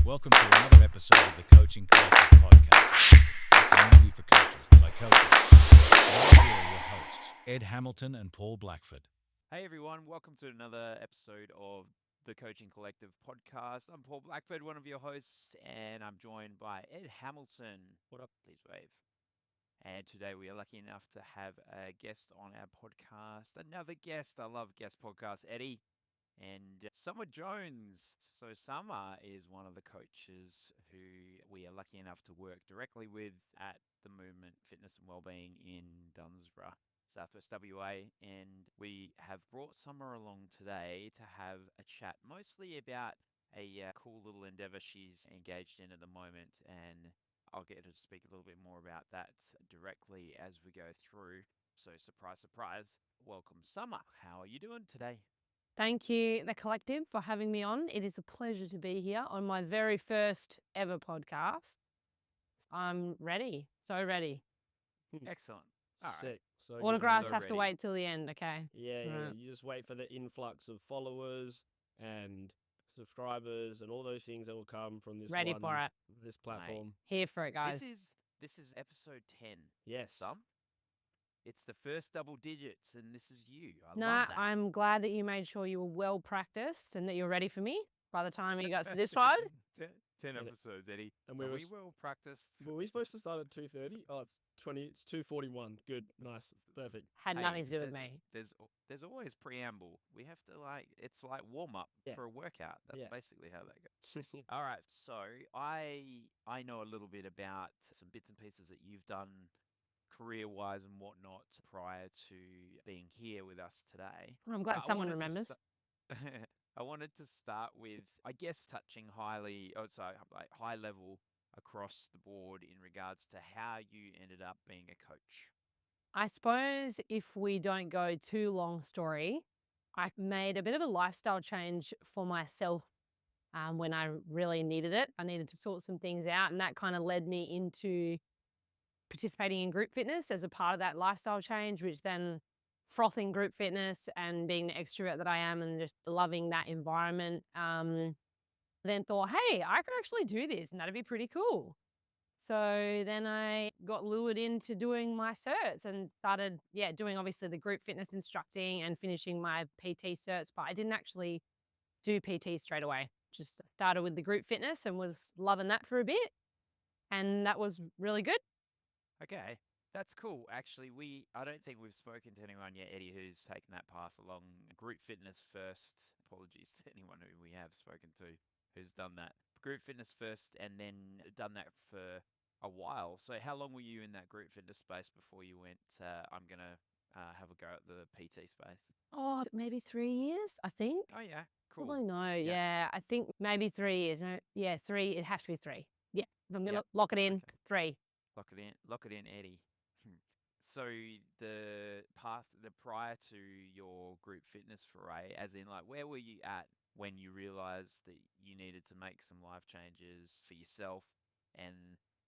Welcome to another episode of the Coaching Collective podcast, a community for coaches by coaches. Now here are your hosts, Ed Hamilton and Paul Blackford. Hey everyone, welcome to another episode of the Coaching Collective podcast. I'm Paul Blackford, one of your hosts, and I'm joined by Ed Hamilton. What up? Please wave. And today we are lucky enough to have a guest on our podcast. Another guest. I love guest podcasts, Eddie. And Summer Jones. So Summer is one of the coaches who we are lucky enough to work directly with at the Movement Fitness and Wellbeing in Dunsborough, Southwest WA. And we have brought Summer along today to have a chat mostly about a cool little endeavour she's engaged in at the moment. And I'll get her to speak a little bit more about that directly as we go through. So surprise, surprise. Welcome, Summer. How are you doing today? Thank you, The Collective, for having me on. It is a pleasure to be here on my very first ever podcast. I'm ready. So ready. Excellent. All right. Sick. So good Autographs so have to ready. wait till the end, okay? Yeah. Right. You just wait for the influx of followers and subscribers and all those things that will come from this Ready for it. this platform. Here for it, guys. This is episode 10. Yes. Some. It's the first double digits, and this is you. I Nah, love that. I'm glad that you made sure you were well practiced and that you're ready for me by the time you got to this one. 10 And- episodes, Eddie. and Are we we were well practiced? Were we supposed to start at 2:30? Oh, it's 20. It's 2:41. Good. Nice. Perfect. Had Hey, nothing to do with there- me. There's always preamble. We have to it's like warm up Yeah. for a workout. That's Yeah. basically how that goes. All right, so I know a little bit about some bits and pieces that you've done career-wise and whatnot prior to being here with us today. I'm glad But I someone wanted to remembers. I wanted to start with, I guess, touching high level across the board in regards to how you ended up being a coach. I suppose if we don't go too long story, I made a bit of a lifestyle change for myself when I really needed it. I needed to sort some things out, and that kind of led me into participating in group fitness as a part of that lifestyle change, which then frothing group fitness and being the extrovert that I am and just loving that environment. Then thought, hey, I could actually do this and that'd be pretty cool. So then I got lured into doing my certs and started, doing obviously the group fitness instructing and finishing my PT certs, but I didn't actually do PT straight away. Just started with the group fitness and was loving that for a bit. And that was really good. Okay, that's cool. Actually, I don't think we've spoken to anyone yet, Eddie, who's taken that path along group fitness first. Apologies to anyone who we have spoken to who's done that. Group fitness first and then done that for a while. So how long were you in that group fitness space before you went, I'm going to have a go at the PT space? Oh, maybe 3 years, I think. Oh, yeah. Cool. Probably no. Yeah. Yeah, I think maybe 3 years. No, yeah, 3. It has to be 3. Yeah, I'm gonna Yep. lock it in. Okay. 3. Lock it in, Eddie. So the prior to your group fitness foray, as in like where were you at when you realized that you needed to make some life changes for yourself and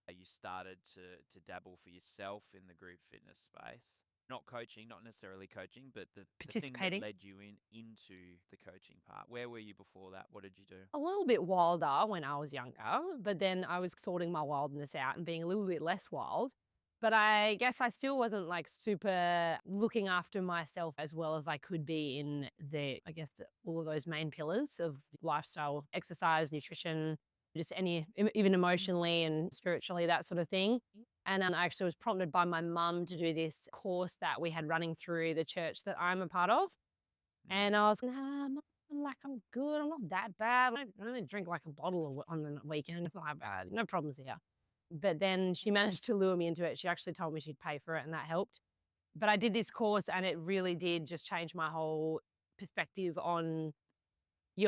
you started to dabble for yourself in the group fitness space? Not coaching, not necessarily coaching, but the thing that Participating. led you into the coaching part. Where were you before that? What did you do? A little bit wilder when I was younger, but then I was sorting my wildness out and being a little bit less wild. But I guess I still wasn't like super looking after myself as well as I could be in all of those main pillars of lifestyle, exercise, nutrition, just even emotionally and spiritually, that sort of thing. And I actually was prompted by my mum to do this course that we had running through the church that I'm a part of. And I was like, nah, Mum, I'm good. I'm not that bad. I only drink like a bottle on the weekend. It's not that bad. No problems here. But then she managed to lure me into it. She actually told me she'd pay for it and that helped. But I did this course and it really did just change my whole perspective on the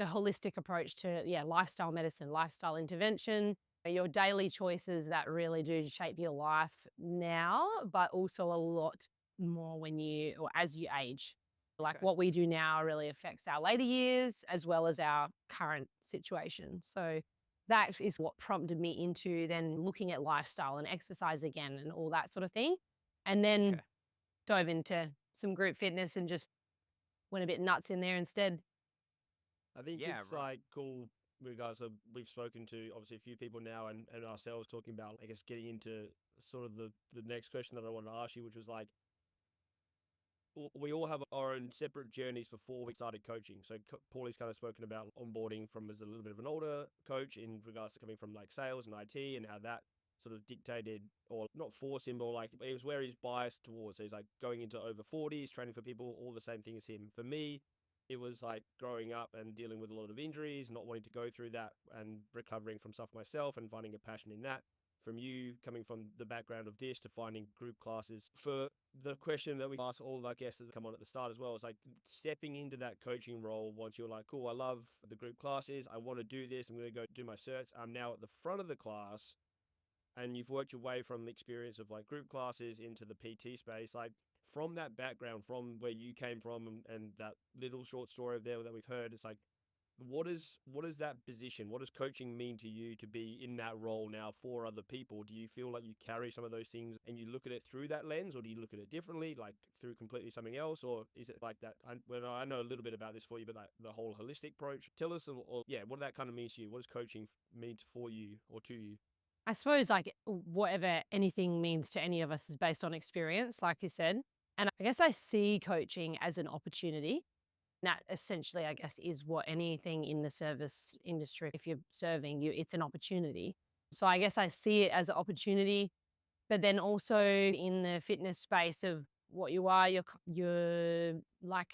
holistic approach to, lifestyle medicine, lifestyle intervention, your daily choices that really do shape your life now, but also a lot more as you age. Like Okay. what we do now really affects our later years as well as our current situation. So that is what prompted me into then looking at lifestyle and exercise again and all that sort of thing. And then Okay. dove into some group fitness and just went a bit nuts in there instead. I think Yeah, it's right. like cool regards of we've spoken to obviously a few people now and ourselves talking about, I guess, getting into sort of the next question that I wanted to ask you, which was like, we all have our own separate journeys before we started coaching. So Paulie's kind of spoken about onboarding from as a little bit of an older coach in regards to coming from like sales and IT, and how that sort of dictated or not force him, or like it was where he's biased towards. So he's like going into over 40s, training for people, all the same thing as him. For me, it was like growing up and dealing with a lot of injuries, not wanting to go through that, and recovering from stuff myself and finding a passion in that. From you coming from the background of this to finding group classes. For the question that we ask all our guests that come on at the start as well, is like stepping into that coaching role once you're like, cool, I love the group classes, I want to do this, I'm going to go do my certs, I'm now at the front of the class, and you've worked your way from the experience of like group classes into the PT space. Like from that background, from where you came from, and that little short story of there that we've heard, it's like, what is that position? What does coaching mean to you to be in that role now for other people? Do you feel like you carry some of those things and you look at it through that lens, or do you look at it differently, like through completely something else? Or is it like that? I know a little bit about this for you, but like the whole holistic approach, tell us, or yeah, what that kind of means to you. What does coaching mean for you or to you? I suppose like whatever anything means to any of us is based on experience, like you said. And I guess I see coaching as an opportunity. That essentially, I guess, is what anything in the service industry, if you're serving, it's an opportunity. So I guess I see it as an opportunity, but then also in the fitness space of what you are, you're like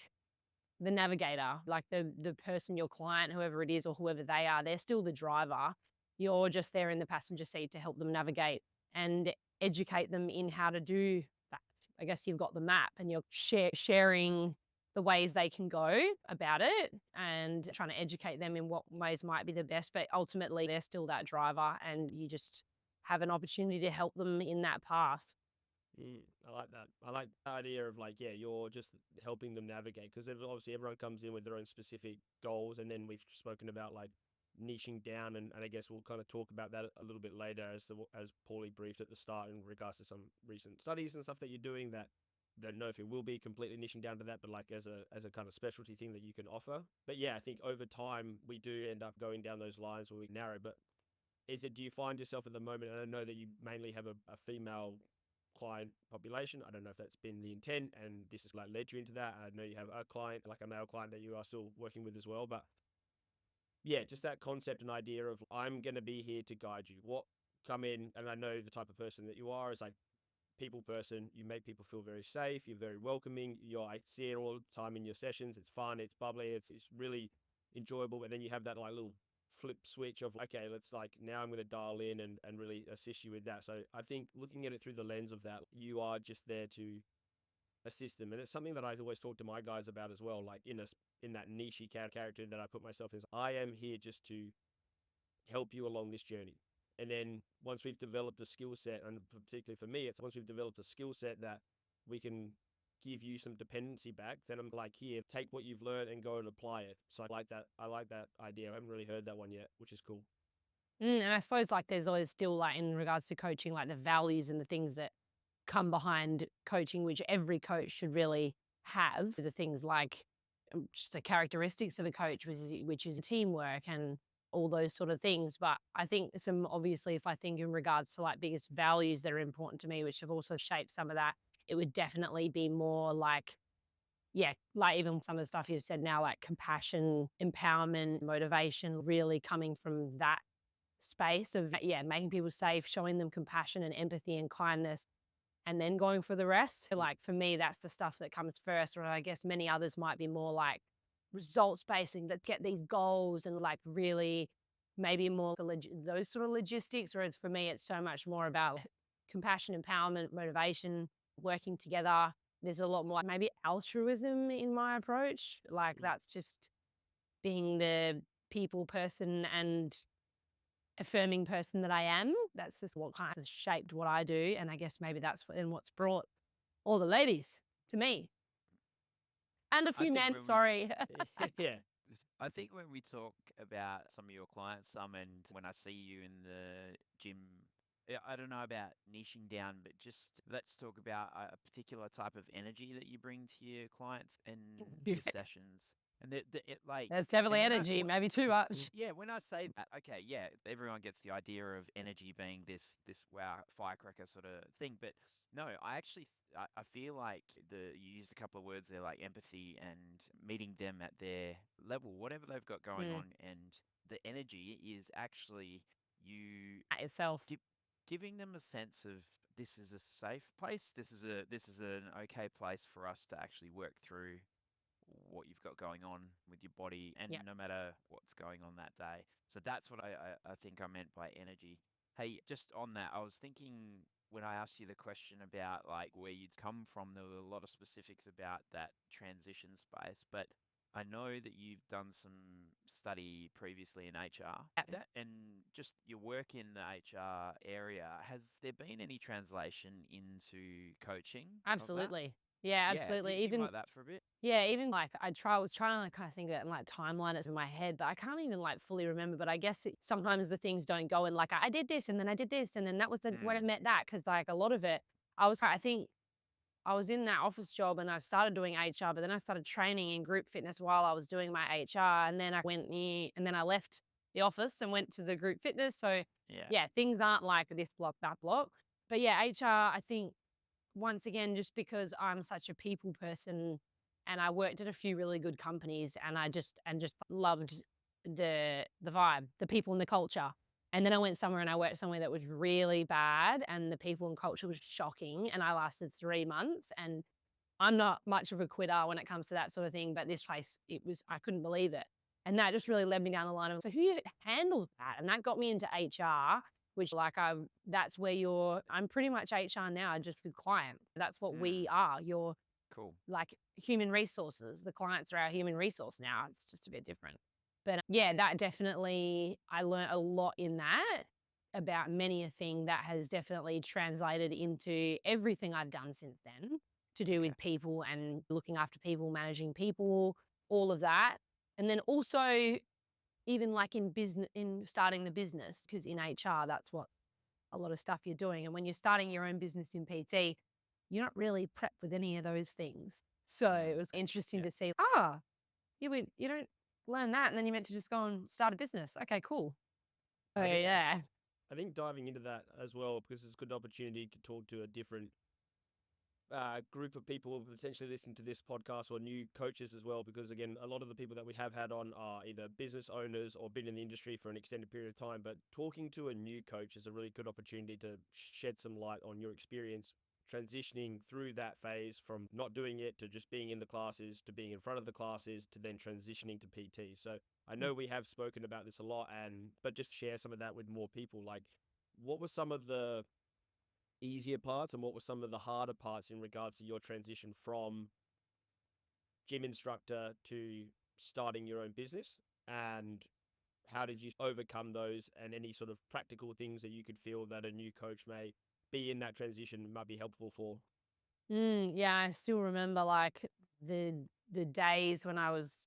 the navigator, like the person, your client, whoever it is or whoever they are, they're still the driver. You're just there in the passenger seat to help them navigate and educate them in how to do that. I guess you've got the map and you're sharing the ways they can go about it and trying to educate them in what ways might be the best. But ultimately, they're still that driver and you just have an opportunity to help them in that path. I like that. I like the idea of like, yeah, you're just helping them navigate, because obviously everyone comes in with their own specific goals. And then we've spoken about like niching down, and I guess we'll kind of talk about that a little bit later as Paulie briefed at the start in regards to some recent studies and stuff that you're doing that don't know if it will be completely niching down to that, but like as a kind of specialty thing that you can offer. But yeah, I think over time we do end up going down those lines where we narrow. But do you find yourself at the moment, and I know that you mainly have a female client population, I don't know if that's been the intent and this has like led you into that. I know you have a client, like a male client that you are still working with as well, but yeah, just that concept and idea of I'm going to be here to guide you. What come in, and I know the type of person that you are is like people person. You make people feel very safe. You're very welcoming. I see it all the time in your sessions. It's fun. It's bubbly. It's really enjoyable. And then you have that like little flip switch of, okay, let's like, now I'm going to dial in and really assist you with that. So I think looking at it through the lens of that, you are just there to assist them. And it's something that I always talk to my guys about as well. Like in that niche character that I put myself in, I am here just to help you along this journey. And then once we've developed a skill set, and particularly for me, it's once we've developed a skill set that we can give you some dependency back, then I'm like, here, take what you've learned and go and apply it. So I like that. I like that idea. I haven't really heard that one yet, which is cool. And I suppose like there's always still like in regards to coaching, like the values and the things that come behind coaching, which every coach should really have. The things like just the characteristics of a coach, which is teamwork and all those sort of things. But I think obviously, if I think in regards to like biggest values that are important to me, which have also shaped some of that, it would definitely be more like, yeah, like even some of the stuff you've said now, like compassion, empowerment, motivation, really coming from that space of, yeah, making people safe, showing them compassion and empathy and kindness, and then going for the rest. Like for me, that's the stuff that comes first, or I guess many others might be more like results based and that get these goals and like really maybe more those sort of logistics. Whereas for me, it's so much more about compassion, empowerment, motivation, working together. There's a lot more maybe altruism in my approach. Like that's just being the people person and affirming person that I am. That's just what kind of shaped what I do. And I guess maybe that's what's brought all the ladies to me. And a I few think men, when we sorry. Yeah. I think when we talk about some of your clients, and when I see you in the gym, I don't know about niching down, but just let's talk about a particular type of energy that you bring to your clients and your sessions. And like There's definitely and when I- energy, when- maybe too much. Yeah, when I say that, okay, yeah, everyone gets the idea of energy being this wow firecracker sort of thing, but no, I actually I feel like you used a couple of words there like empathy and meeting them at their level, whatever they've got going Mm. on, and the energy is actually you At yourself. giving them a sense of this is a safe place, this is an okay place for us to actually work through what you've got going on with your body and Yep. no matter what's going on that day. So that's what I think I meant by energy. Hey, just on that, I was thinking when I asked you the question about like where you'd come from, there were a lot of specifics about that transition space, but I know that you've done some study previously in HR. Yep. That and just your work in the HR area, has there been any translation into coaching of that? Absolutely. Yeah, Yeah, absolutely. do you Even like that for a bit? Yeah, even like I was trying to like, kind of think of it in like timeline it's in my head, but I can't even like fully remember. But I guess sometimes the things don't go in like I did this and then I did this and then that was when I Mm. met that because like a lot of it I think I was in that office job and I started doing HR, but then I started training in group fitness while I was doing my HR, and then I left the office and went to the group fitness. So Yeah. yeah, things aren't like this block that block, but yeah, HR I think once again, just because I'm such a people person and I worked at a few really good companies and I just loved the vibe, the people and the culture. And then I went somewhere and I worked somewhere that was really bad and the people and culture was shocking. And I lasted 3 months and I'm not much of a quitter when it comes to that sort of thing, but this place, I couldn't believe it. And that just really led me down the line of, so who handles that? And that got me into HR, which that's where I'm pretty much HR now, just with client. That's what we are. You're Cool. like human resources. The clients are our human resource now. It's just a bit different. But yeah, that definitely, I learned a lot in that about many a thing that has definitely translated into everything I've done since then to do Okay. with people and looking after people, managing people, all of that. And then also even like in business, in starting the business, because in HR, that's what a lot of stuff you're doing. And when you're starting your own business in PT, you're not really prepped with any of those things. So it was interesting Yeah. to see, you don't learn that. And then you're meant to just go and start a business. Okay, cool. Oh, I think yeah. I think diving into that as well, because it's a good opportunity to talk to a different group of people who potentially listen to this podcast or new coaches as well, because again, a lot of the people that we have had on are either business owners or been in the industry for an extended period of time. But talking to a new coach is a really good opportunity to shed some light on your experience transitioning through that phase from not doing it to just being in the classes to being in front of the classes to then transitioning to PT. So I know we have spoken about this a lot, but just share some of that with more people. Like, what were some of the easier parts and what were some of the harder parts in regards to your transition from gym instructor to starting your own business, and how did you overcome those, and any sort of practical things that you could feel that a new coach may be in that transition might be helpful for? Yeah, I still remember like the days when I was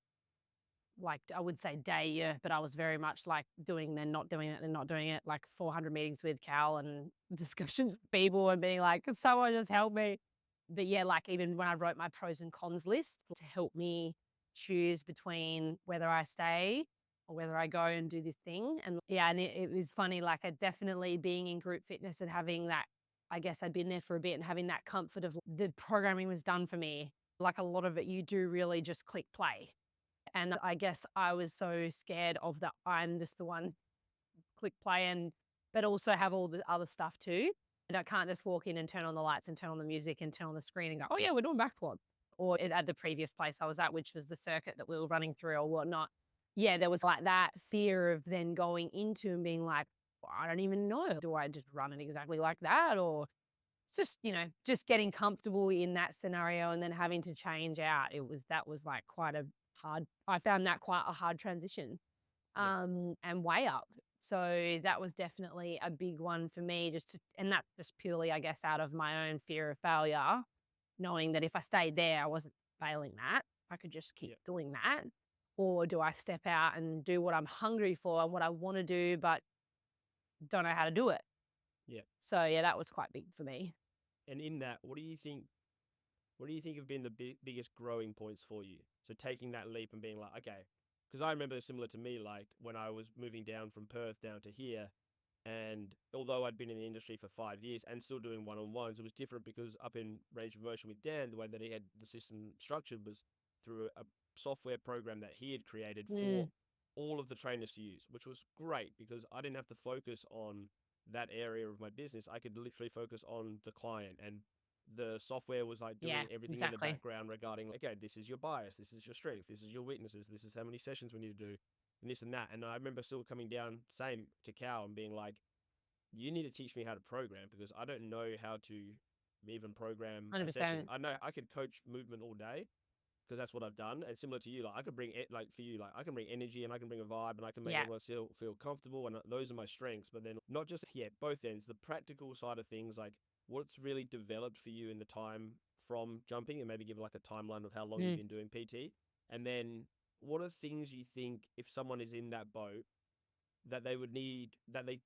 like, I would say yeah, but I was very much like doing then not doing it and not doing it, like 400 meetings with Cal and discussions with people and being like, could someone just help me? But yeah, like even when I wrote my pros and cons list to help me choose between whether I stay or whether I go and do this thing. And yeah, and it was funny, like I definitely being in group fitness and having that, I guess I'd been there for a bit and having that comfort of the programming was done for me. Like a lot of it, you do really just click play. And I guess I was so scared of that I'm just the one click play but also have all the other stuff too. And I can't just walk in and turn on the lights and turn on the music and turn on the screen and go, oh yeah, we're doing back squats. Or at the previous place I was at, which was the circuit that we were running through or whatnot. Yeah, there was like that fear of then going into and being like, well, I don't even know. Do I just run it exactly like that? Or it's just, just getting comfortable in that scenario and then having to change out. That was like I found that quite a hard transition, Yeah. and way up. So that was definitely a big one for me and that's just purely, I guess, out of my own fear of failure, knowing that if I stayed there, I wasn't failing that. I could just keep Yeah. doing that. Or do I step out and do what I'm hungry for and what I want to do, but don't know how to do it? Yeah. So yeah, that was quite big for me. And in that, what do you think what do you think have been the biggest growing points for you? So taking that leap and being like, okay, because I remember similar to me, like when I was moving down from Perth down to here, and although I'd been in the industry for 5 years and still doing one-on-ones, it was different because up in range of motion with Dan, the way that he had the system structured was through a software program that he had created for all of the trainers to use, which was great because I didn't have to focus on that area of my business. I could literally focus on the client, and the software was like doing Yeah, everything in the exactly. background regarding, okay, this is your bias, this is your strength, this is your weaknesses, this is how many sessions we need to do, and this and that. And I remember still coming down, same to Cal, and being like, you need to teach me how to program because I don't know how to even program a session. 100%. I know I could coach movement all day because that's what I've done. And similar to you, like I could bring it, like for you, like I can bring energy and I can bring a vibe and I can make Yeah. everyone feel comfortable. And those are my strengths. But then not just, both ends, the practical side of things, like what's really developed for you in the time from jumping, and maybe give like a timeline of how long you've been doing PT. And then what are things you think if someone is in that boat that they would need, that they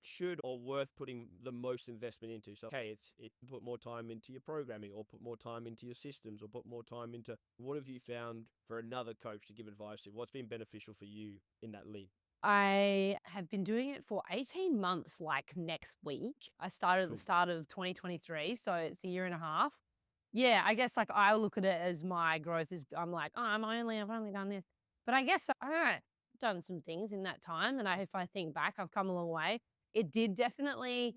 should or worth putting the most investment into? So, okay, it's put more time into your programming, or put more time into your systems, or put more time into, what have you found for another coach to give advice to? What's been beneficial for you in that leap? I have been doing it for 18 months, like next week. I started at the Cool. start of 2023, so it's a year and a half. Yeah, I guess like I look at it as my growth is, I'm like, oh, I've only done this. But I guess I don't know, I've done some things in that time. And if I think back, I've come a long way. It did definitely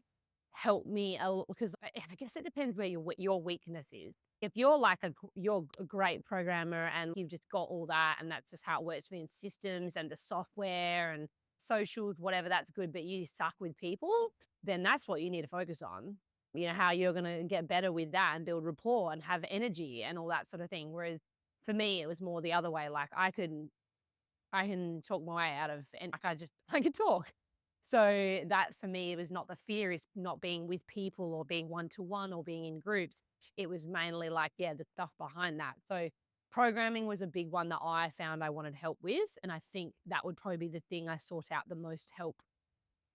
help me because I guess it depends where your weakness is. If you're like you're a great programmer and you've just got all that and that's just how it works for you in systems and the software and socials, whatever, that's good. But you suck with people, then that's what you need to focus on. You know, how you're going to get better with that and build rapport and have energy and all that sort of thing. Whereas for me, it was more the other way. Like I can talk my way out of, and like I could talk. So that for me, it was not, the fear is not being with people or being one-to-one or being in groups. It was mainly like, yeah, the stuff behind that. So programming was a big one that I found I wanted help with. And I think that would probably be the thing I sought out the most help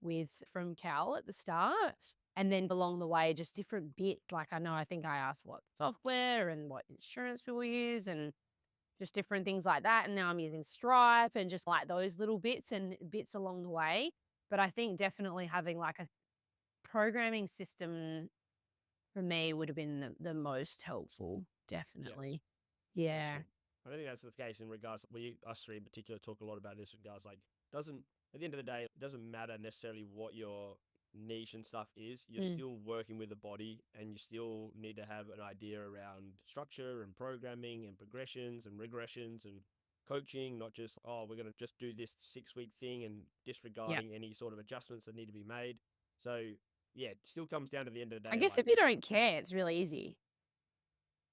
with from Cal at the start. And then along the way, just different bits. Like I think I asked what software and what insurance people use and just different things like that. And now I'm using Stripe and just like those little bits and bits along the way. But I think definitely having like a programming system for me would have been the most helpful. Definitely. Yeah. Awesome. I don't think that's the case in regards, us three in particular talk a lot about this in regards, like, at the end of the day, it doesn't matter necessarily what your niche and stuff is. You're still working with the body, and you still need to have an idea around structure and programming and progressions and regressions and coaching, not just, oh, we're going to just do this 6-week thing and disregarding any sort of adjustments that need to be made. So yeah, it still comes down to the end of the day. I guess like, if you don't care, it's really easy.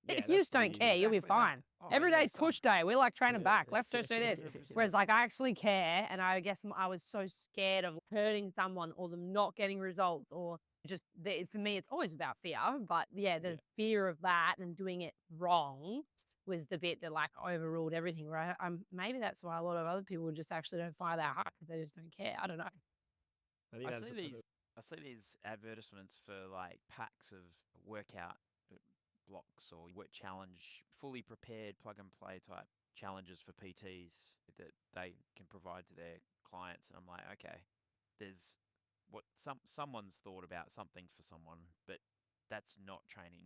yeah, If you that's just the don't care, easiest. you'll be Exactly that. fine. Oh, Every yeah, day's push day. We're like training back. Let's just do this. 100%. Whereas like I actually care, and I guess I was so scared of hurting someone or them not getting results, or just for me, it's always about fear. But yeah, the fear of that and doing it wrong was the bit that like overruled everything. Right? Maybe that's why a lot of other people just actually don't fire that hard because they just don't care. I don't know. I think I that's see these advertisements for like packs of workout blocks or work challenge, fully prepared plug and play type challenges for PTs that they can provide to their clients, and I'm like, okay, there's someone's thought about something for someone, but that's not training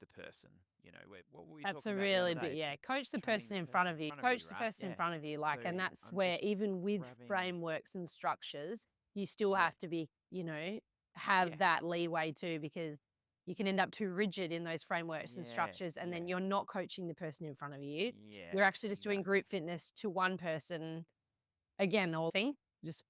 the person. You know, what were we That's talking a about the other really day? big, yeah. Coach the Training person the in front person of you. in front Coach the right? person in Yeah. front of you. Like, So and that's I'm where just even with grabbing- frameworks and structures, you still Yeah. have to be, have Yeah. that leeway too, because you can end up too rigid in those frameworks and Yeah, structures, and then yeah. you're not coaching the person in front of you. Yeah, You're actually just doing exactly. group fitness to one person. Again, all thing, just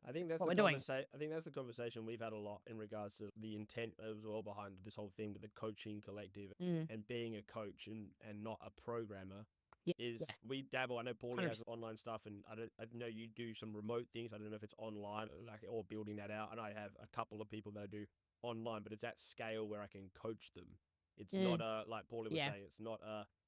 I think that's what the we're doing. conversation. I think that's the conversation we've had a lot in regards to the intent as well behind this whole thing with the coaching collective and being a coach and not a programmer. Yeah. Is Yeah. we dabble. I know Paulie has 100%. online stuff, and I know you do some remote things. I don't know if it's online, like, or building that out. And I have a couple of people that I do online, but it's at scale where I can coach them. It's not like Paulie was Yeah. saying. It's not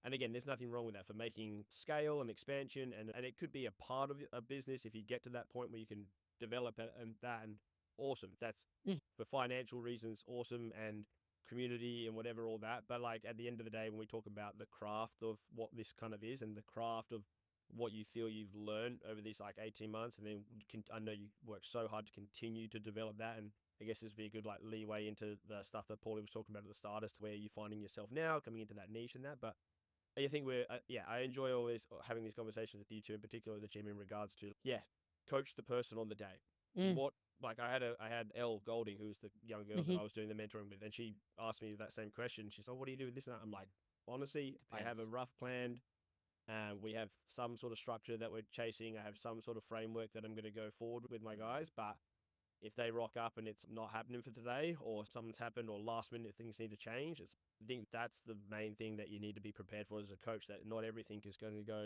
and again, there's nothing wrong with that for making scale and expansion, and it could be a part of a business if you get to that point where you can develop it and awesome. That's for financial reasons, awesome, and community and whatever, all that. But like at the end of the day, when we talk about the craft of what this kind of is and the craft of what you feel you've learned over these like 18 months, and then I know you work so hard to continue to develop that. And I guess this would be a good like leeway into the stuff that Paulie was talking about at the start as to where you're finding yourself now coming into that niche and that. But I think I enjoy always having these conversations with you two, in particular the gym, in regards to, coach the person on the day. What, like I had Elle Golding, who was the young girl that I was doing the mentoring with, and she asked me that same question. She said, "Oh, what do you do with this and that?" I'm like, honestly, I have a Depends. rough plan. We have some sort of structure that we're chasing. I have some sort of framework that I'm going to go forward with my guys. But if they rock up and it's not happening for today, or something's happened, or last minute things need to change, I think that's the main thing that you need to be prepared for as a coach. That not everything is going to go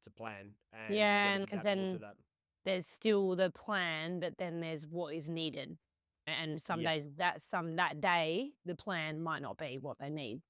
to plan, and you've Yeah, got to be because adaptable to then that. there's still the plan, but then there's what is needed. And some Yeah. days that day, the plan might not be what they need.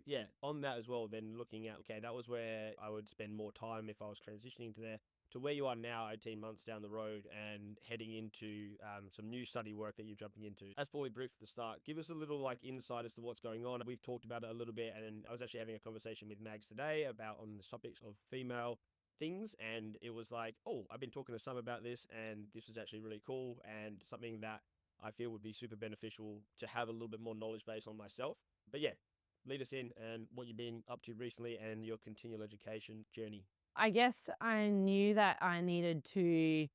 Yeah, on that as well, then looking at, okay, that was where I would spend more time if I was transitioning to there, to where you are now, 18 months down the road, and heading into some new study work that you're jumping into. As Paulie briefed at the start, give us a little like insight as to what's going on. We've talked about it a little bit, and I was actually having a conversation with Mags today about on the topics of female things, and it was like, oh, I've been talking to some about this, and this was actually really cool, and something that I feel would be super beneficial to have a little bit more knowledge base on myself. But yeah, lead us in and what you've been up to recently and your continual education journey. I guess I knew that I needed to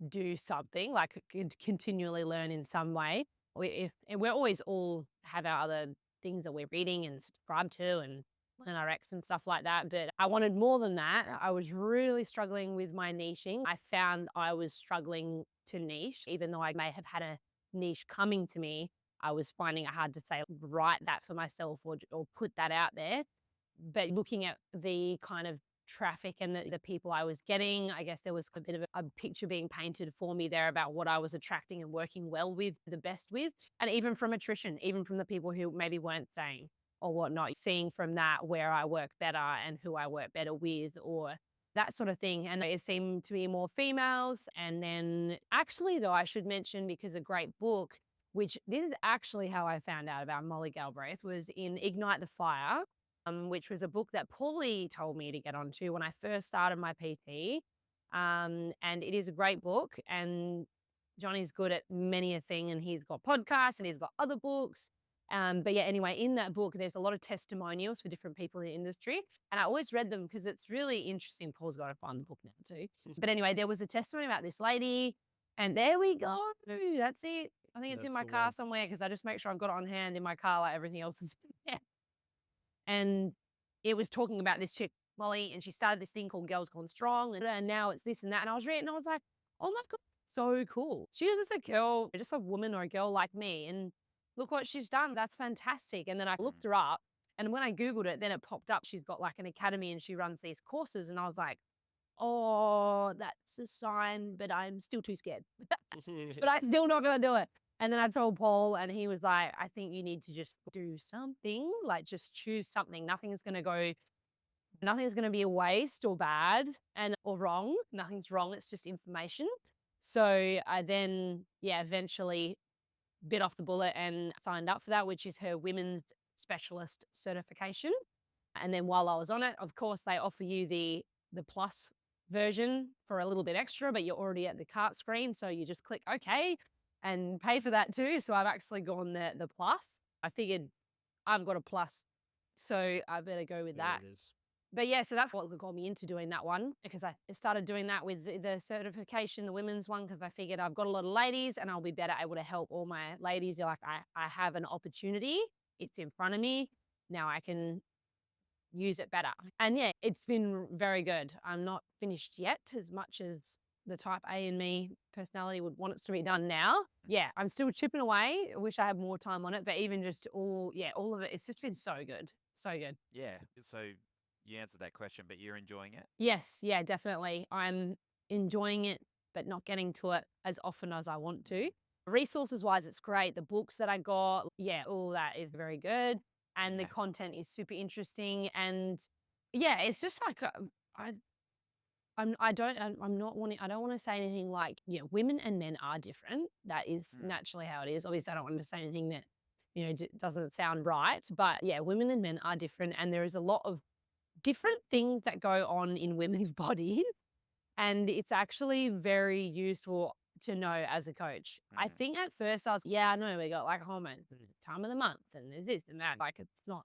do something, like continually learn in some way. We're always all have our other things that we're reading and subscribe to and learn RX and stuff like that. But I wanted more than that. I was really struggling with my niching. I found I was struggling to niche, even though I may have had a niche coming to me. I was finding it hard to say, write that for myself or put that out there. But looking at the kind of traffic and the people I was getting, I guess there was a bit of a picture being painted for me there about what I was attracting and working well with, the best with. And even from attrition, even from the people who maybe weren't staying or whatnot, seeing from that where I work better and who I work better with or that sort of thing. And it seemed to be more females. And then actually, though, I should mention, because a great book, which this is actually how I found out about Molly Galbraith, was in Ignite the Fire, which was a book that Paulie told me to get onto when I first started my PT. And it is a great book. And Johnny's good at many a thing, and he's got podcasts and he's got other books. But yeah, anyway, in that book, there's a lot of testimonials for different people in the industry. And I always read them because it's really interesting. Paul's got to find the book now too. But anyway, there was a testimony about this lady, and there we go. That's it. I think it's in That's my the car one. somewhere because I just make sure I've got it on hand in my car like everything else is there. And it was talking about this chick, Molly, and she started this thing called Girls Gone Strong, and now it's this and that. And I was reading, and I was like, oh my God, so cool. She was just a girl, just a woman or a girl like me. And look what she's done. That's fantastic. And then I looked her up, and when I Googled it, then it popped up. She's got like an academy and she runs these courses. And I was like, oh, that's a sign, but I'm still too scared. But I'm still not going to do it. And then I told Paul, and he was like, I think you need to just do something, like just choose something. Nothing's going to be a waste or bad or wrong. Nothing's wrong. It's just information. So I then, eventually bit off the bullet and signed up for that, which is her women's specialist certification. And then while I was on it, of course, they offer you the plus version for a little bit extra, but you're already at the cart screen. So you just click OK and pay for that too. So I've actually gone the plus. I figured I've got a plus, so I better go with There that. it is. But yeah, so that's what got me into doing that one, because I started doing that with the certification, the women's one, because I figured I've got a lot of ladies and I'll be better able to help all my ladies. You're like, I have an opportunity. It's in front of me. Now I can use it better. And yeah, it's been very good. I'm not finished yet, as much as the type A in me personality would want it to be done now. Yeah, I'm still chipping away. I wish I had more time on it, but even just all of it, it's just been so good. So good. Yeah. So you answered that question, but you're enjoying it? Yes, yeah, definitely. I'm enjoying it, but not getting to it as often as I want to. Resources wise, it's great. The books that I got, all that is very good. And the Yeah. content is super interesting. And yeah, it's just like, I don't want to say anything like, women and men are different. That is naturally how it is. Obviously, I don't want to say anything that, doesn't sound right. But yeah, women and men are different. And there is a lot of different things that go on in women's bodies. And it's actually very useful to know as a coach. I think at first I was, I know we got like hormones and time of the month and there's this and that. Like it's not,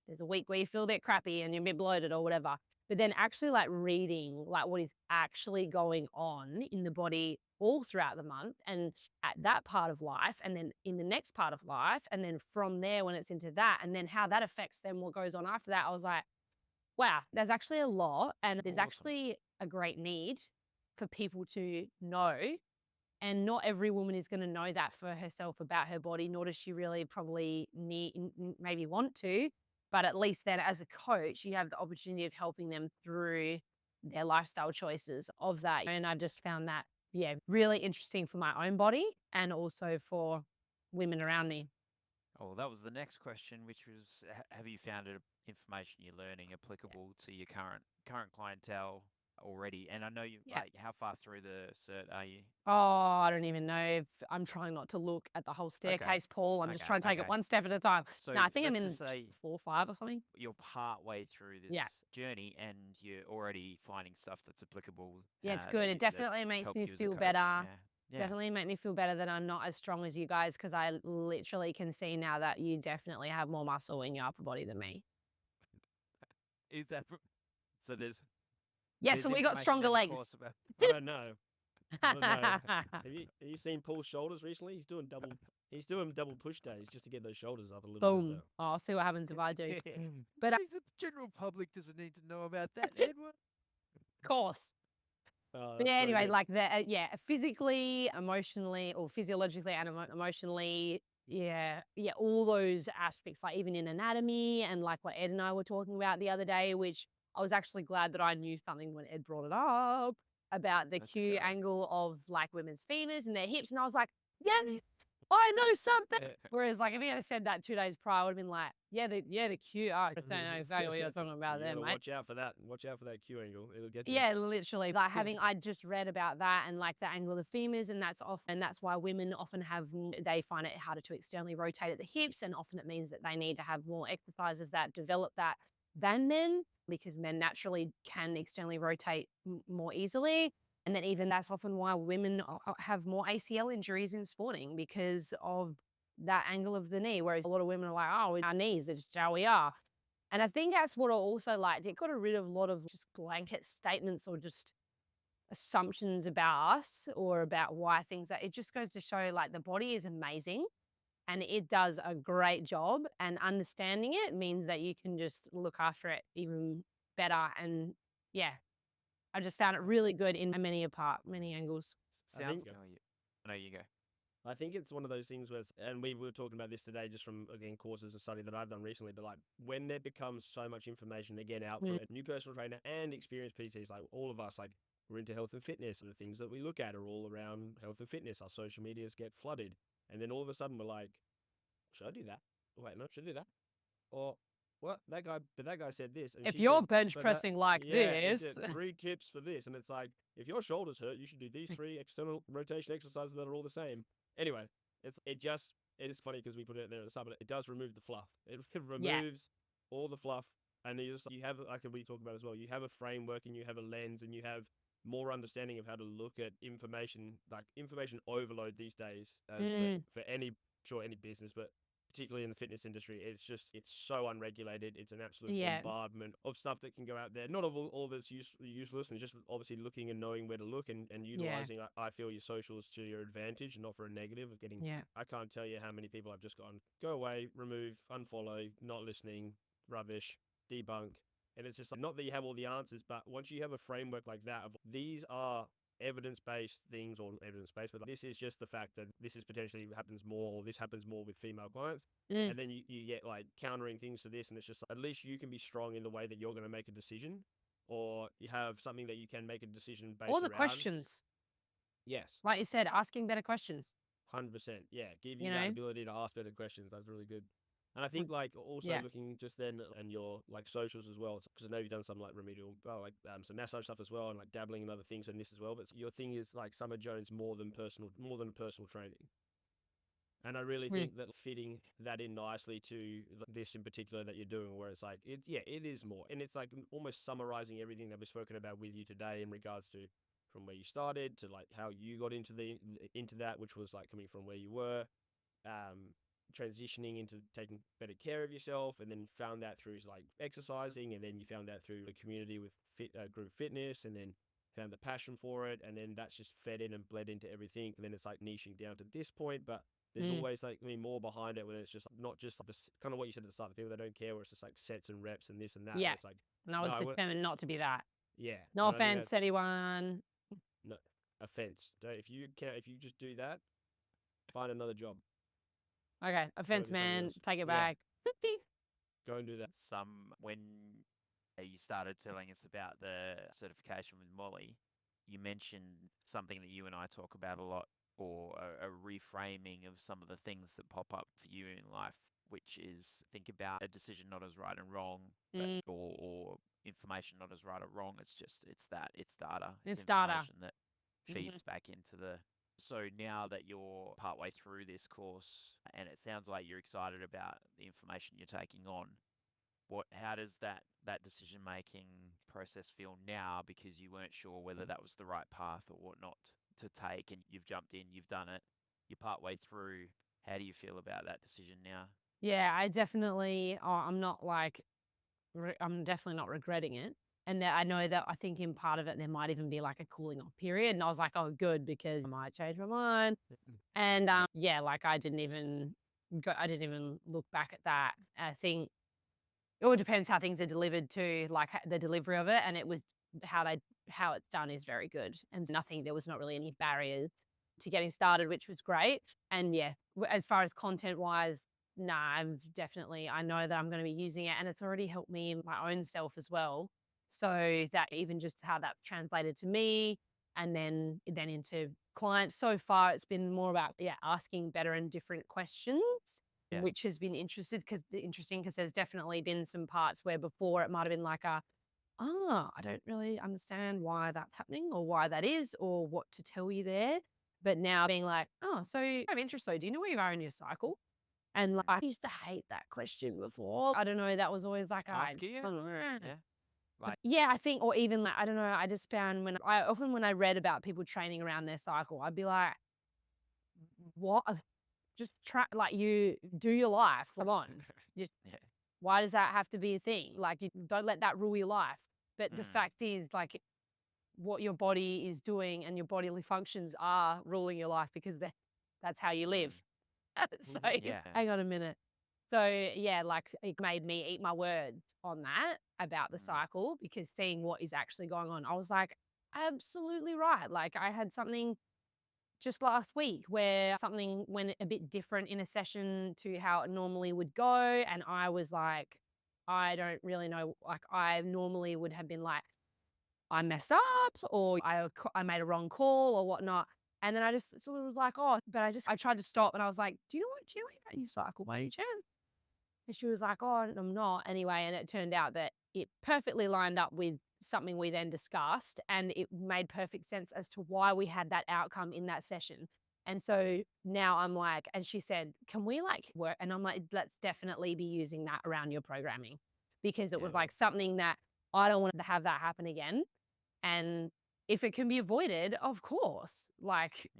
there's a week where you feel a bit crappy and you're a bit bloated or whatever. But then actually like reading like what is actually going on in the body all throughout the month and at that part of life and then in the next part of life and then from there when it's into that and then how that affects then what goes on after that, I was like, wow, there's actually a lot and there's Awesome. actually a great need for people to know. And not every woman is going to know that for herself about her body, nor does she really probably maybe want to. But at least then as a coach, you have the opportunity of helping them through their lifestyle choices of that. And I just found that, really interesting for my own body and also for women around me. Oh, that was the next question, which was, have you found information you're learning applicable to your current clientele already? And I know you, Yeah. like, how far through the cert are you? Oh, I don't even know if I'm trying not to look at the whole staircase, Paul. I'm just trying to take it one step at a time. So No, I think I'm let's in just say 4 or 5 or something. you're part way through this journey and you're already finding stuff that's applicable. Yeah, it's that good. you- It definitely that's makes helped me you as a feel coach. better. Yeah. Definitely make me feel better that I'm not as strong as you guys because I literally can see now that you definitely have more muscle in your upper body than me. Is that so? Yes, and we got information stronger in the legs. course about- I don't know. I don't know. Have you seen Paul's shoulders recently? He's doing double push days just to get those shoulders up a little Boom. bit. Oh, I'll see what happens if I do. But But the general public doesn't need to know about that, Edward. of course. But yeah, anyway, like that, physically, emotionally, or physiologically and emotionally, all those aspects, like even in anatomy and like what Ed and I were talking about the other day, which I was actually glad that I knew something when Ed brought it up about the Let's Q go. angle of like women's femurs and their hips. And I was like, yeah, I know something. Whereas like if he had said that 2 days prior, I would have been like, the Q. I don't know exactly what you're talking about there, mate. Watch out for that. Watch out for that Q angle. It'll get you. Yeah, literally. Like I just read about that and like the angle of the femurs, and that's why women often they find it harder to externally rotate at the hips, and often it means that they need to have more exercises that develop that than men, because men naturally can externally rotate more easily. And then even that's often why women have more ACL injuries in sporting because of that angle of the knee, whereas a lot of women are like, oh, our knees, it's just how we are. And I think that's what I also liked. It got rid of a lot of just blanket statements or just assumptions about us or about why things it just goes to show like the body is amazing and it does a great job, and understanding it means that you can just look after it even better. And yeah, I just found it really good in many angles. Sounds. I know you go. I think it's one of those things where, and we were talking about this today just from, again, courses of study that I've done recently, but like when there becomes so much information, again, out for a new personal trainer and experienced PTs, like all of us, like we're into health and fitness, and the things that we look at are all around health and fitness. Our social medias get flooded. And then all of a sudden we're like, should I do that? Wait, no, should I do that? Or what? That guy said this. And If she you're said, bench but pressing like it's this, 3 tips for this. And it's like, if your shoulders hurt, you should do these 3 external rotation exercises that are all the same. Anyway, it is funny because we put it there at the start, but it does remove the fluff. It removes all the fluff, and you have, like we talk about as well, you have a framework and you have a lens and you have more understanding of how to look at information, like information overload these days for any business, but particularly in the fitness industry, it's so unregulated. It's an absolute bombardment of stuff that can go out there. Not all that's useless, and just obviously looking and knowing where to look and utilizing, I feel, your socials to your advantage and not for a negative of getting, I can't tell you how many people I've just gone, go away, remove, unfollow, not listening, rubbish, debunk. And it's just like, not that you have all the answers, but once you have a framework like that, of these are evidence-based things, or evidence-based, but this is just the fact that this is potentially happens more, or this happens more with female clients. And then you get like countering things to this, and it's just at least you can be strong in the way that you're going to make a decision, or you have something that you can make a decision based all the around. questions. Yes. Like you said, asking better questions. 100%. Yeah. Give you that ability to ask better questions. That's really good. And I think like also Yeah. looking just then and your like socials as well, because I know you've done some like remedial, some massage stuff as well, and like dabbling in other things and this as well. But your thing is like Summer Jones more than personal training. And I really Mm. think that fitting that in nicely to this in particular that you're doing, where it's like, it is more. And it's like almost summarizing everything that we've spoken about with you today in regards to from where you started to like how you got into that, which was like coming from where you were, transitioning into taking better care of yourself, and then found that through like exercising, and then you found that through the community with group fitness, and then found the passion for it, and then that's just fed in and bled into everything. And then it's like niching down to this point, but there's Mm. always like more behind it, where it's just not just kind of what you said at the start, the people that don't care, where it's just like sets and reps and this and that. Yeah. Where it's like, And I was determined not to be that. yeah, No and I think offense, anyone. no offense. If you just do that, find another job. Okay, offense, do something man. else. Take it Yeah. back. Go and do that. When you started telling us about the certification with Molly, you mentioned something that you and I talk about a lot, or a reframing of some of the things that pop up for you in life, which is think about a decision not as right and wrong, Mm. or information not as right or wrong. It's data. It's data. Information that feeds back into the. So now that you're partway through this course, and it sounds like you're excited about the information you're taking on, how does that decision making process feel now? Because you weren't sure whether that was the right path or whatnot to take, and you've jumped in, you've done it, you're partway through. How do you feel about that decision now? Yeah, I definitely, I'm not like, I'm definitely not regretting it. And that I know that I think in part of it, there might even be like a cooling off period. And I was like, oh, good, because I might change my mind. And yeah, like I didn't even look back at that. I think it all depends how things are delivered to, like the delivery of it. And it was how it's done is very good. And there was not really any barriers to getting started, which was great. And yeah, as far as content wise, I know that I'm going to be using it, and it's already helped me in my own self as well. So that even just how that translated to me and then into clients, so far it's been more about asking better and different questions, Yeah. which has been interesting because there's definitely been some parts where before it might have been like I don't really understand why that's happening or why that is or what to tell you there. But now being like, oh, so I'm interested. Do you know where you are in your cycle? And like, I used to hate that question before. I don't know. That was always like, Asking it? Yeah. Like, yeah, I think, or even like, I don't know. I just found when I read about people training around their cycle, I'd be like, what? Just try, like, you do your life. Come on. Just, yeah. why does that have to be a thing? Like, you don't let that rule your life. But the Mm. fact is, like, what your body is doing and your bodily functions are ruling your life because that's how you live. So Yeah. hang on a minute. So yeah, like it made me eat my words on that about the cycle, because seeing what is actually going on, I was like, absolutely right. Like I had something just last week where something went a bit different in a session to how it normally would go. And I was like, I don't really know. Like I normally would have been like, I messed up or I made a wrong call or whatnot. And then I just sort of was like, oh, but I tried to stop and I was like, do you know about your cycle by any chance? And she was like, oh, I'm not anyway. And it turned out that it perfectly lined up with something we then discussed, and it made perfect sense as to why we had that outcome in that session. And so now I'm like, and she said, can we like work? And I'm like, let's definitely be using that around your programming, because it was like something that I don't want to have that happen again. And if it can be avoided, of course, like,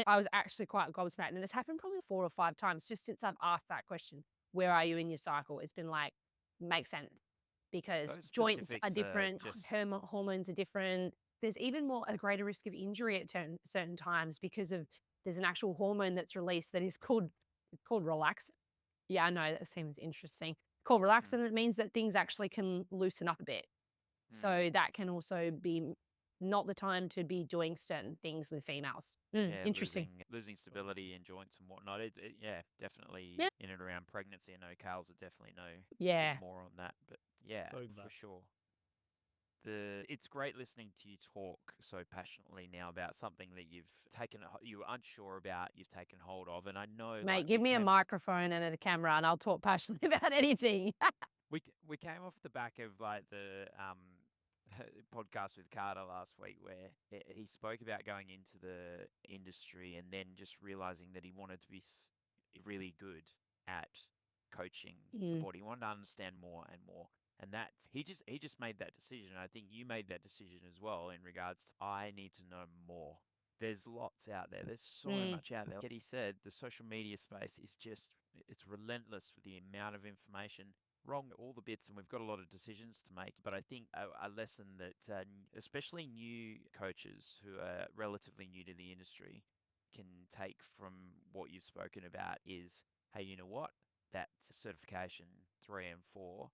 I was actually quite gobsmacked. And it's happened probably 4 or 5 times just since I've asked that question, where are you in your cycle? It's been like, makes sense, because Those joints are specifics are different, just- hormones are different. There's even a greater risk of injury at certain times because there's an actual hormone that's released that is called relaxin. Yeah, I know that seems interesting. Called relaxin. It means that things actually can loosen up a bit. So that can also be not the time to be doing certain things with females. Interesting. Losing stability in joints and whatnot. Definitely in and around pregnancy. I know Carl's would definitely know a bit more on that, but yeah, So for sure. it's great listening to you talk so passionately now about something that you were unsure about, you've taken hold of, and I know Mate, give me a microphone and a camera and I'll talk passionately about anything. we came off the back of like the podcast with Carter last week where he spoke about going into the industry and then just realizing that he wanted to be really good at coaching the Mm. body. He wanted to understand more and more. And that's he just made that decision. I think you made that decision as well in regards to I need to know more. There's lots out there. There's so Mm. much out there. Like he said, the social media space is it's relentless with the amount of information. Wrong all the bits, and we've got a lot of decisions to make. But I think a lesson that especially new coaches who are relatively new to the industry can take from what you've spoken about is, hey, you know what? That certification 3 and 4,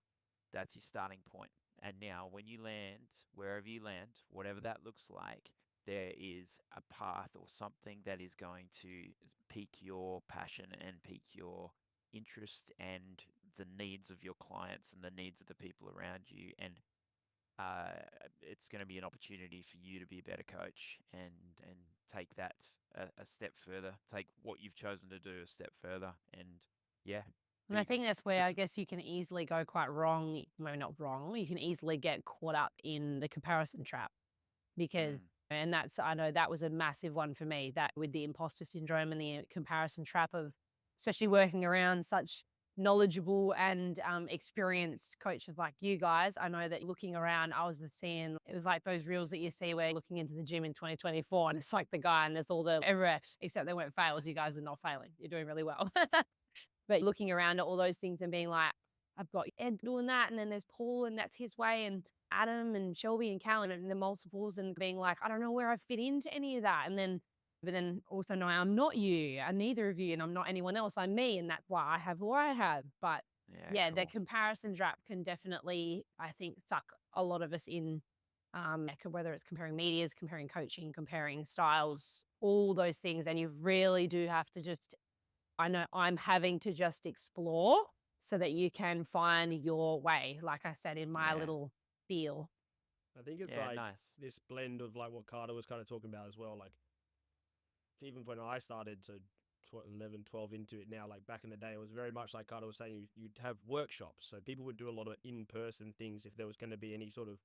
that's your starting point. And now, when you land, wherever you land, whatever that looks like, there is a path or something that is going to pique your passion and pique your interest and the needs of your clients and the needs of the people around you. And it's going to be an opportunity for you to be a better coach and take that a step further, take what you've chosen to do a step further. And yeah, And I think that's where I just guess you can easily go quite wrong. Well, not wrong. You can easily get caught up in the comparison trap because, and that's, I know that was a massive one for me, that with the imposter syndrome and the comparison trap of especially working around such knowledgeable and experienced coaches like you guys. I know that looking around, I was seeing, it was like those reels that you see where you're looking into the gym in 2024 and it's like the guy and there's all the everywhere, except they weren't fails. You guys are not failing. You're doing really well. But looking around at all those things and being like, I've got Ed doing that, and then there's Paul, and that's his way, and Adam and Shelby and Callan and the multiples, and being like, I don't know where I fit into any of that. And then, but then also knowing I'm not you, and neither of you, and I'm not anyone else. I'm me, and that's why I have who I have. But yeah, the cool. comparison trap can definitely, I think, suck a lot of us in. Whether it's comparing medias, comparing coaching, comparing styles, all those things, and you really do have to just, I know I'm having to just explore so that you can find your way, like I said in my Yeah. little feel. I think it's Yeah, like nice. this blend of like what Carter was kind of talking about as well. Like even when I started to 11, 12 into it now, like back in the day, it was very much like Carter was saying, you'd have workshops. So people would do a lot of in-person things if there was going to be any sort of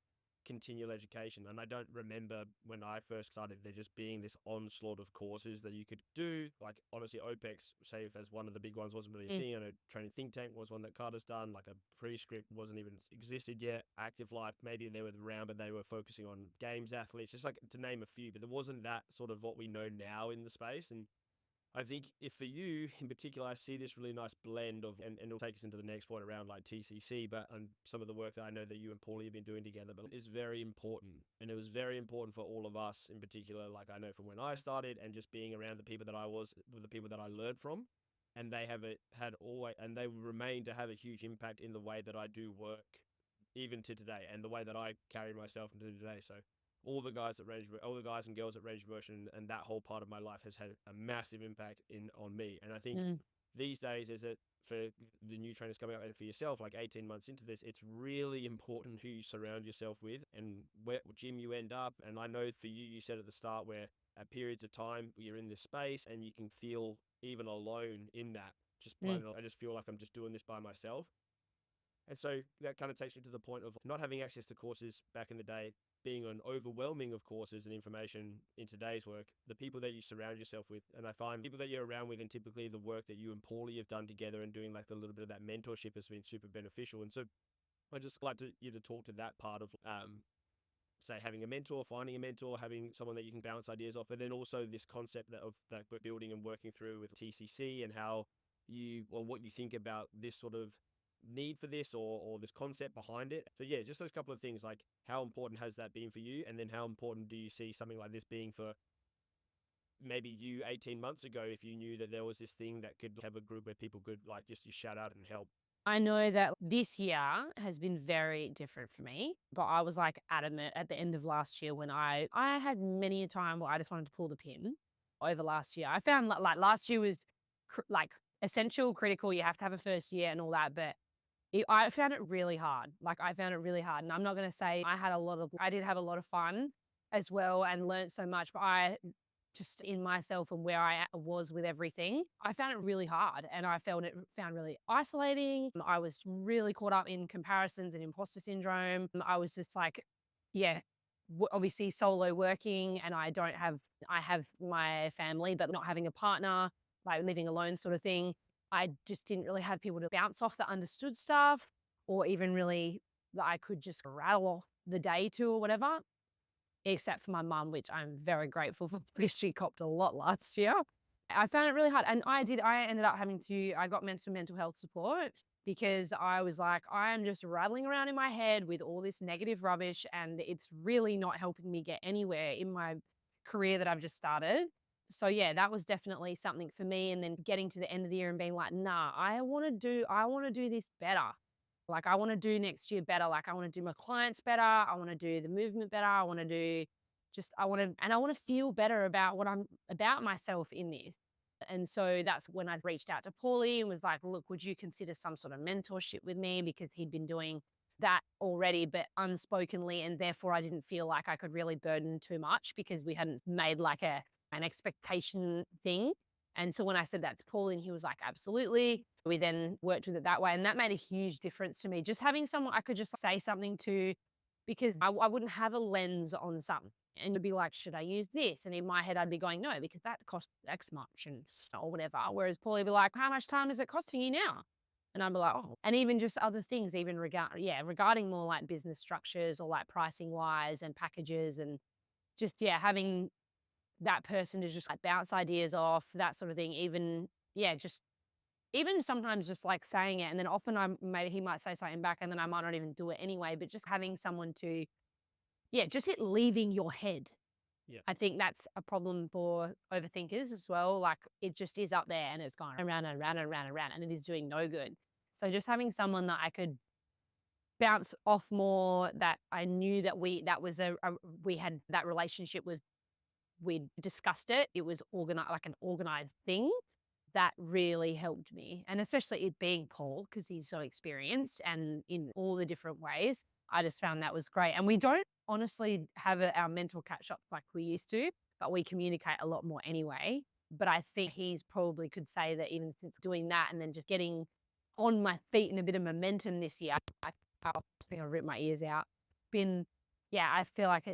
continual education. And I don't remember when I first started there just being this onslaught of courses that you could do. Like honestly, OPEX, say if as one of the big ones, wasn't really a thing. I know Training Think Tank was one that Carter's done. Like a Prescript wasn't even existed yet. Active Life, maybe they were around, but they were focusing on games athletes, just like to name a few. But there wasn't that sort of what we know now in the space. And I think if for you in particular, I see this really nice blend of, and it'll take us into the next point around like TCC, but and some of the work that I know that you and Paulie have been doing together, but is very important. And it was very important for all of us in particular, like I know from when I started and just being around the people that I was, with the people that I learned from. And they have had always, and they remain to have a huge impact in the way that I do work, even to today, and the way that I carry myself into today. So all the guys and girls at Range Motion and that whole part of my life has had a massive impact on me. And I think these days is that for the new trainers coming up and for yourself, like 18 months into this, it's really important who you surround yourself with and what gym you end up. And I know for you, you said at the start where at periods of time you're in this space and you can feel even alone in that. I just feel like I'm just doing this by myself. And so that kind of takes me to the point of not having access to courses back in the day, being an overwhelming of courses and information in today's work, the people that you surround yourself with. And I find people that you're around with and typically the work that you and Paulie have done together and doing like a little bit of that mentorship has been super beneficial. And so I just like you to talk to that part of, say, having a mentor, finding a mentor, having someone that you can bounce ideas off, but then also this concept that we're building and working through with TCC and how what you think about this sort of need for this or this concept behind it. So yeah, just those couple of things, like how important has that been for you? And then how important do you see something like this being for maybe you 18 months ago, if you knew that there was this thing that could have a group where people could like just shout out and help? I know that this year has been very different for me, but I was like adamant at the end of last year when I had many a time where I just wanted to pull the pin over last year. I found like last year was like essential, critical. You have to have a first year and all that, but I found it really hard. Like, I found it really hard, and I'm not gonna say I did have a lot of fun as well and learned so much, but I just in myself and where was with everything, I found it really hard, and I found really isolating. I was really caught up in comparisons and imposter syndrome. I was just like, yeah, obviously solo working, and I have my family, but not having a partner, like living alone sort of thing. I just didn't really have people to bounce off that understood stuff or even really that I could just rattle off the day to or whatever, except for my mum, which I'm very grateful for because she copped a lot last year. I found it really hard. And I ended up I got mental health support because I was like, I am just rattling around in my head with all this negative rubbish and it's really not helping me get anywhere in my career that I've just started. So yeah, that was definitely something for me. And then getting to the end of the year and being like, nah, I want to do this better. Like I want to do next year better. Like I want to do my clients better. I want to do the movement better. I want to do I want to feel better about what I'm about myself in this. And so that's when I reached out to Paulie and was like, look, would you consider some sort of mentorship with me? Because he'd been doing that already, but unspokenly. And therefore I didn't feel like I could really burden too much because we hadn't made like an expectation thing. And so when I said that to Paulie, he was like, absolutely. We then worked with it that way. And that made a huge difference to me. Just having someone I could just say something to because I wouldn't have a lens on something. And you'd be like, should I use this? And in my head, I'd be going, no, because that costs X much and or whatever. Whereas Paulie would be like, how much time is it costing you now? And I'd be like, oh, and even just other things, even regarding more like business structures or like pricing wise and packages and just, having that person to just like bounce ideas off, that sort of thing. Even sometimes just like saying it. And then often maybe he might say something back and then I might not even do it anyway, but just having someone to just it leaving your head. Yeah. I think that's a problem for overthinkers as well. Like it just is up there and it's going around and around and around and around and it is doing no good. So just having someone that I could bounce off more, that I knew that we had that relationship was we discussed it. It was organized like an organized thing that really helped me. And especially it being Paul, because he's so experienced and in all the different ways. I just found that was great. And we don't honestly have our mental catch up like we used to, but we communicate a lot more anyway. But I think he's probably could say that even since doing that and then just getting on my feet and a bit of momentum this year, I think I've ripped my ears out. I feel like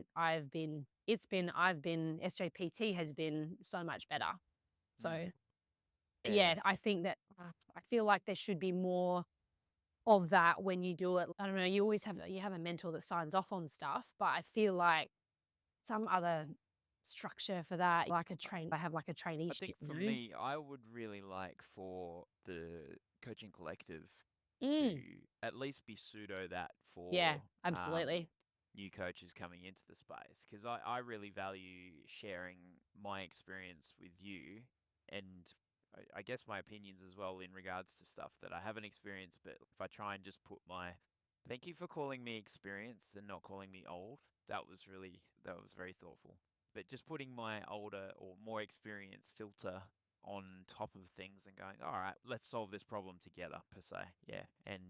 SJPT has been so much better. So I think that I feel like there should be more of that when you do it. I don't know, you have a mentor that signs off on stuff, but I feel like some other structure for that, like I have like a I traineeship, think you for know? me, I would really like for the coaching collective to Mm, at least be pseudo that yeah, for absolutely. new coaches coming into the space because I really value sharing my experience with you and I guess my opinions as well in regards to stuff that I haven't experienced. But if I try and just put my thank you for calling me experienced and not calling me old, that was very thoughtful. But just putting my older or more experienced filter on top of things and going, all right, let's solve this problem together per se, yeah, and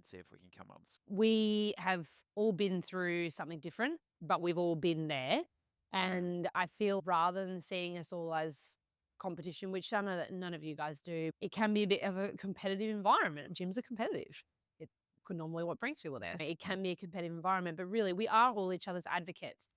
see if we can come up with. We have all been through something different, but we've all been there. And I feel rather than seeing us all as competition, which I know that none of you guys do, it can be a bit of a competitive environment. Gyms are competitive. It's normally what brings people there. It can be a competitive environment, but really we are all each other's advocates.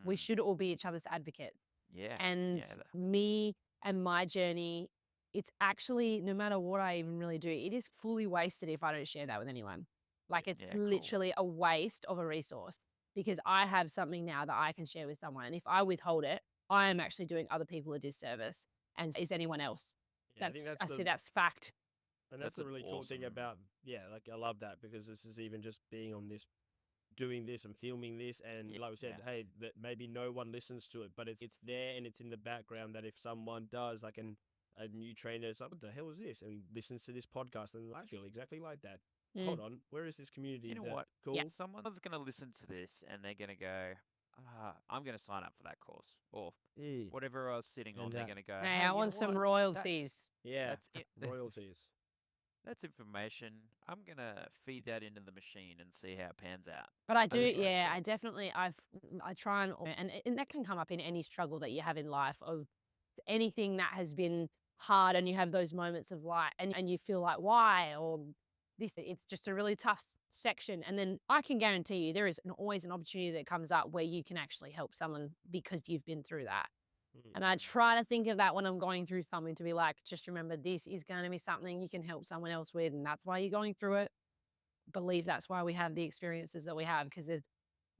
We Mm, should all be each other's advocates. yeah, And yeah, me and my journey, it's actually, no matter what I even really do, it is fully wasted if I don't share that with anyone. Like it's yeah, cool. literally a waste of a resource because I have something now that I can share with someone. And if I withhold it, I am actually doing other people a disservice. And is anyone else? Yeah, I think that's I see the that's fact. and that's That's the an really cool thing awesome. about like I love that because this is even just being on this doing this and filming this and Yeah, like we said, yeah. hey, that maybe no one listens to it, but it's there and it's in the background that if someone does like a new trainer is like, what the hell is this? And listens to this podcast and I feel exactly like that. Mm, Hold on, where is this community You know that what? yeah. cool? Someone's going to listen to this and they're going to go, I'm going to sign up for that course. Or Yeah. whatever I was sitting on, And they're going to go, Hey, hey, I you know want some what? royalties. yeah, That's it. royalties. That's information. I'm gonna feed that into the machine and see how it pans out. But I do, Understand. yeah, I definitely, I try and that can come up in any struggle that you have in life, of anything that has been hard, and you have those moments of light, and you feel like, why, or this, it's just a really tough section. And then I can guarantee you there is always an opportunity that comes up where you can actually help someone because you've been through that. And I try to think of that when I'm going through something, to be like, just remember, this is going to be something you can help someone else with. And that's why you're going through it. Believe that's why we have the experiences that we have, because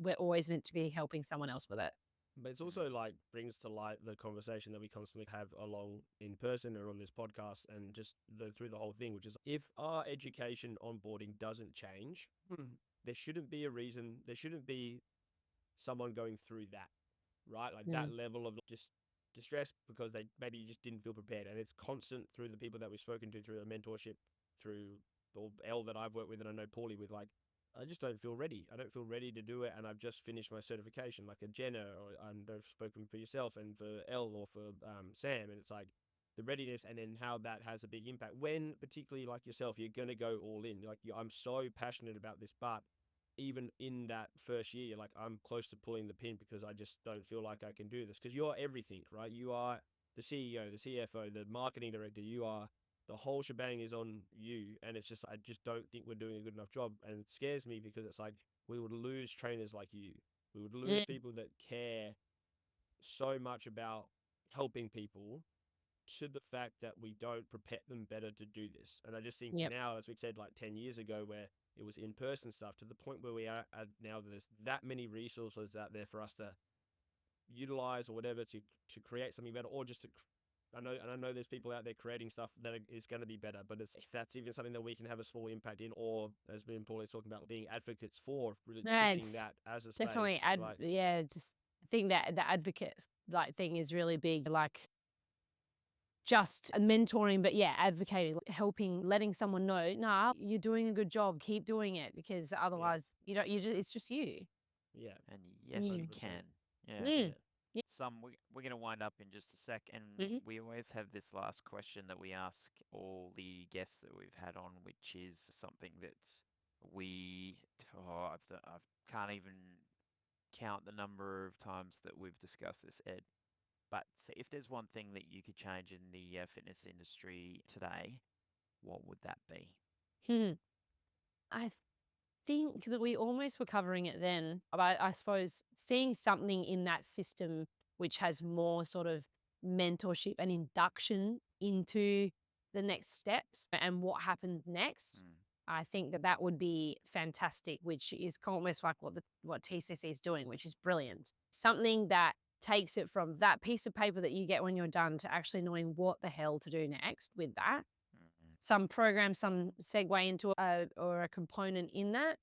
we're always meant to be helping someone else with it. But it's also like brings to light the conversation that we constantly have along in person or on this podcast and just through the whole thing, which is if our education onboarding doesn't change, there shouldn't be a reason, there shouldn't be someone going through that, right? Like that level of just distress because they maybe just didn't feel prepared. And it's constant through the people that we've spoken to, through the mentorship, through the L that I've worked with and I know Paulie with, like, I just don't feel ready. I don't feel ready to do it. And I've just finished my certification, like a Jenna, or I've spoken for yourself and for Elle or for Sam. And it's like the readiness and then how that has a big impact when, particularly like yourself, you're going to go all in. Like, I'm so passionate about this, but even in that first year, you're like, I'm close to pulling the pin because I just don't feel like I can do this. Because you're everything, right? You are the CEO, the CFO, the marketing director. You are the whole shebang is on you. And it's just, I just don't think we're doing a good enough job. And it scares me because it's like, we would lose trainers like you. We would lose people that care so much about helping people to the fact that we don't prepare them better to do this. And I just think Yep. now, as we said, like 10 years ago, where it was in-person stuff, to the point where we are at now, there's that many resources out there for us to utilize or whatever to create something better, or just to I know there's people out there creating stuff that is going to be better, but if that's even something that we can have a small impact in, or as me and Paul are talking about, being advocates for, really Yeah, pushing it's that as a space. definitely, Like, yeah, just I think that the advocate like thing is really big, like just mentoring, but yeah, advocating, helping, letting someone know, nah, you're doing a good job, keep doing it, because otherwise you just, it's just you. yeah, And yes, you 100%. can. Yeah. Mm. Yeah. We're going to wind up in just a sec, and we always have this last question that we ask all the guests that we've had on, which is something that we I can't even count the number of times that we've discussed this, Ed. But if there's one thing that you could change in the fitness industry today, what would that be? I think that we almost were covering it then, but I suppose seeing something in that system which has more sort of mentorship and induction into the next steps and what happens next. I think that that would be fantastic, which is almost like what TCC is doing, which is brilliant. Something that takes it from that piece of paper that you get when you're done to actually knowing what the hell to do next with that. Some program, some segue into a component in that,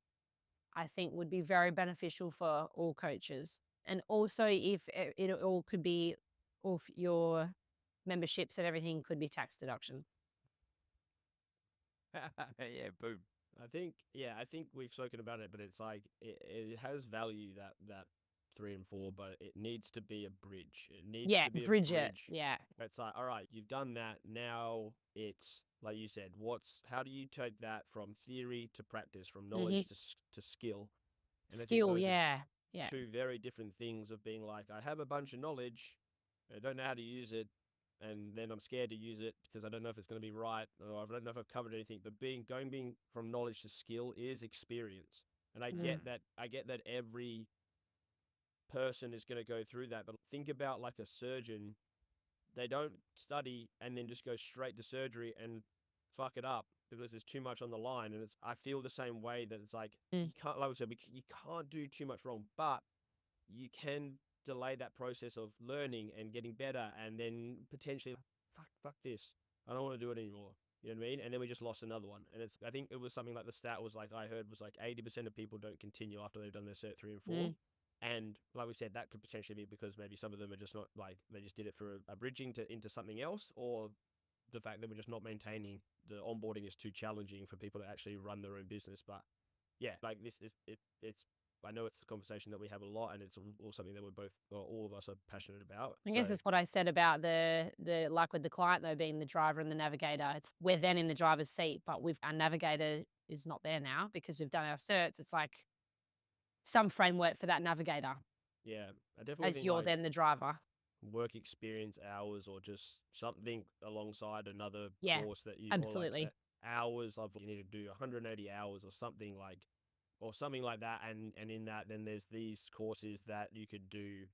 I think would be very beneficial for all coaches. And also if it all could be, or if your memberships and everything could be tax deduction. Yeah, boom. I think we've spoken about it, but it's like it has value, that 3 and 4, but it needs to be a bridge. It needs Yeah, to be bridge a it. bridge. Yeah. It's like, all right, you've done that. Now it's like you said, how do you take that from theory to practice, from knowledge to skill? And I think Skill, those are yeah. Yeah. two very different things of being like, I have a bunch of knowledge, I don't know how to use it, and then I'm scared to use it because I don't know if it's going to be right, or I don't know if I've covered anything. But being from knowledge to skill is experience, and I get that. I get that every person is going to go through that. But think about like a surgeon; they don't study and then just go straight to surgery and fuck it up because there's too much on the line. And I feel the same way, that it's like you can't, like I said, you can't do too much wrong, but you can delay that process of learning and getting better, and then potentially, fuck this, I don't want to do it anymore. You know what I mean? And then we just lost another one. And I think it was something like the stat was like, I heard was like 80% of people don't continue after they've done their cert 3 and 4. And like we said, that could potentially be because maybe some of them are just not, like, they just did it for a bridging into something else, or the fact that we're just not maintaining, the onboarding is too challenging for people to actually run their own business. But yeah, like this is it's I know it's a conversation that we have a lot, and it's all something that we're both, or all of us, are passionate about. I guess So, it's what I said about the like with the client though being the driver and the navigator. It's we're then in the driver's seat, but our navigator is not there now because we've done our certs. It's like some framework for that navigator yeah, I definitely as think you're like then the driver. work experience hours, or just something alongside another Yeah, course that you, or like absolutely. hours of, you need to do 180 hours or something like, or something like that. And in that, then there's these courses that you could do.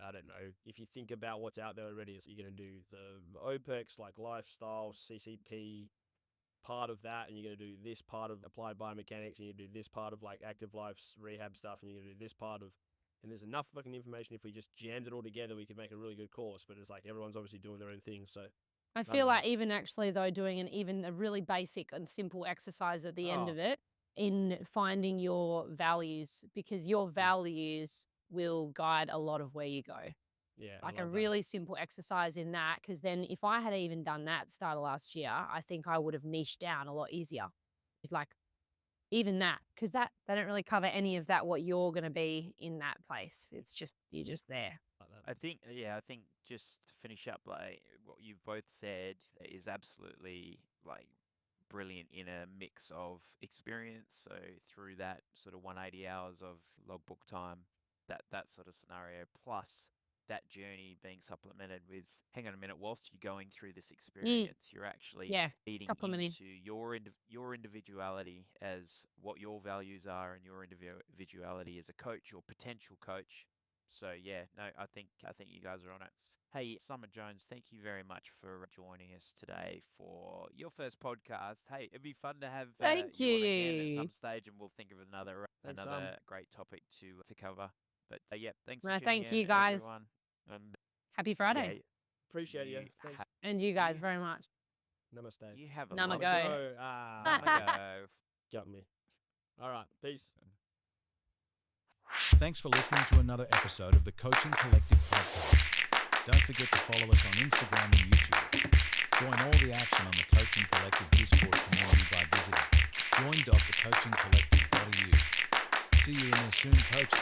I don't know, if you think about what's out there already, so you're going to do the OPEX, like lifestyle, CCP part of that, and you're going to do this part of applied biomechanics, and you do this part of like active life rehab stuff, and you're going to do this part of, and there's enough fucking information. If we just jammed it all together, we could make a really good course. But it's like everyone's obviously doing their own thing. So I don't feel know. like even actually though doing even a really basic and simple exercise at the end Oh, of it in finding your values, because your values will guide a lot of where you go. yeah, I Like a love that. really simple exercise in that, because then if I had even done that at the start of last year, I think I would have niched down a lot easier. Like even that, because that they don't really cover any of that what you're going to be in that place. It's just you're just there. Like that. I think just to finish up, like what you've both said is absolutely like brilliant in a mix of experience. So through that sort of 180 hours of logbook time, that sort of scenario, plus that journey being supplemented with, hang on a minute, whilst you're going through this experience, you're actually Yeah, feeding supplementing. into your individuality as what your values are, and your individuality as a coach or potential coach. So yeah, no, I think you guys are on it. Hey, Summer Jones, thank you very much for joining us today for your first podcast. Hey, it'd be fun to have Thank you on again at you. some stage, and we'll think of another Thanks, great topic to cover. But yeah, thanks for No, tuning thank in, you guys. everyone. And Happy yeah, Friday. Appreciate you. you Thanks. ha- And you guys you very much. Namaste. you have a Nama lovely go. Ah, go. got me. All right, peace. Thanks for listening to another episode of the Coaching Collective podcast. Don't forget to follow us on Instagram and YouTube. Join all the action on the Coaching Collective Discord community by visiting join.thecoachingcollective.eu. See you in there soon, coaches.